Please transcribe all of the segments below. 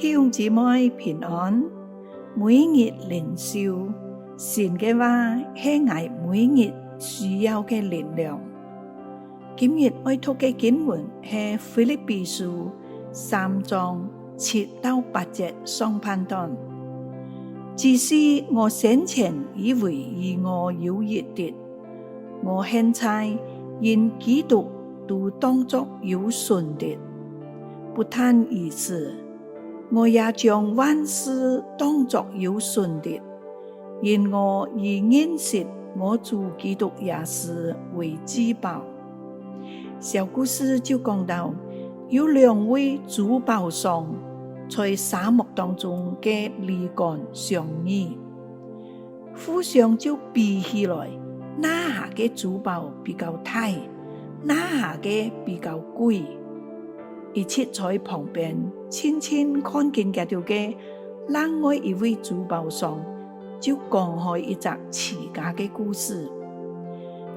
弟兄姊妹平安，每日靈修，神嘅話係我每日需要嘅力量。今日愛讀嘅經文係腓立比書3章7到8節上半段。只是我先前以為與我有益的，我現在因基督都當作有損的。不但如此，我也將萬事當作有損的，因我以認識我主基督耶穌為至寶。小故事就講到，有兩位珠寶商在沙漠當中嘅離間相遇，互相就比起來，哪下嘅珠寶比較大，哪下嘅比較貴。一切在旁邊親親看見這條嘅另外一位珠寶商就講開一則自家嘅故事。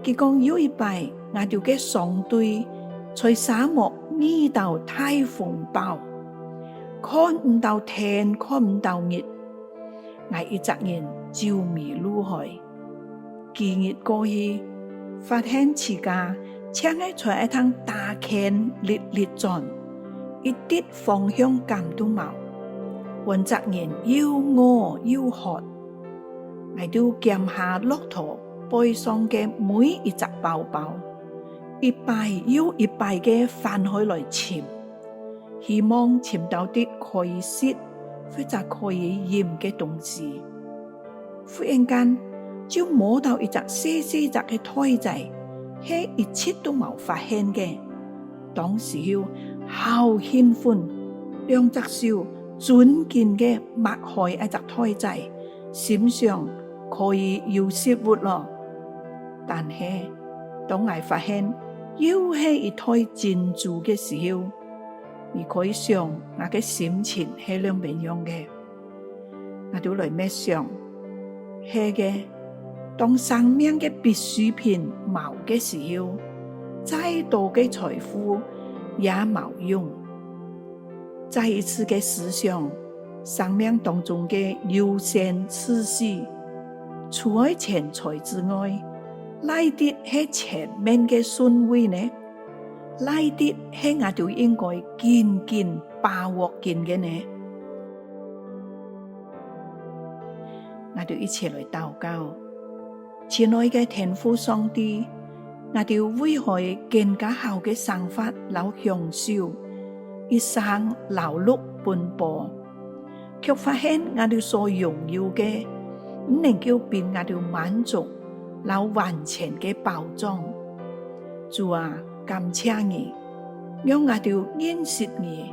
佢講有一擺，那條嘅商隊在沙漠遇到大風暴，看唔到天，看唔到日，我一隻人就迷路去。幾日過去，發現自家請喺在一趟大坑歷轉，一啲方向感都冇，揾隻人又餓又渴，我就減下駱駝背上嘅每一隻包包，一擺又一擺嘅翻開來尋，希望尋到啲可以食或者可以飲嘅東西。忽然間就摸到一隻細細隻嘅胎仔，係一切都冇發現嘅。當時好興奮，兩隻手準緊嘅擘開一隻胎仔，心想可以有食物咯。但係當我發現又係一胎珍珠嘅時候，你可以想我嘅心情係兩邊樣嘅。我就來咩想，係嘅，當生命嘅必需品冇嘅時候，再多嘅財富也冇用。再一次嘅思想，生命當中嘅優先次序，除咗錢財之外，哪啲係前面嘅順位呢？哪啲係我就應該緊把握緊嘅呢？我就一齊來禱告，親愛嘅天父上帝，我哋為佢更加好嘅生活，老享受一生勞碌奔波，卻發現我哋所擁有嘅唔能夠俾我哋滿足，老完全嘅包裝。主啊，感謝你，讓我哋認識你，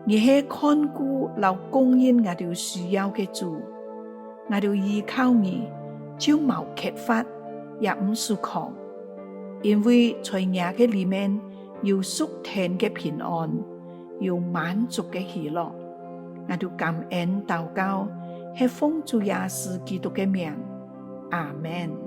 你係看顧老供應我哋需要嘅主。我哋依靠你，就冇缺乏，也唔輸狂，因為在你嘅裏面有屬天嘅平安，有滿足嘅喜樂。我哋感恩禱告，係奉主耶穌基督嘅名，阿們。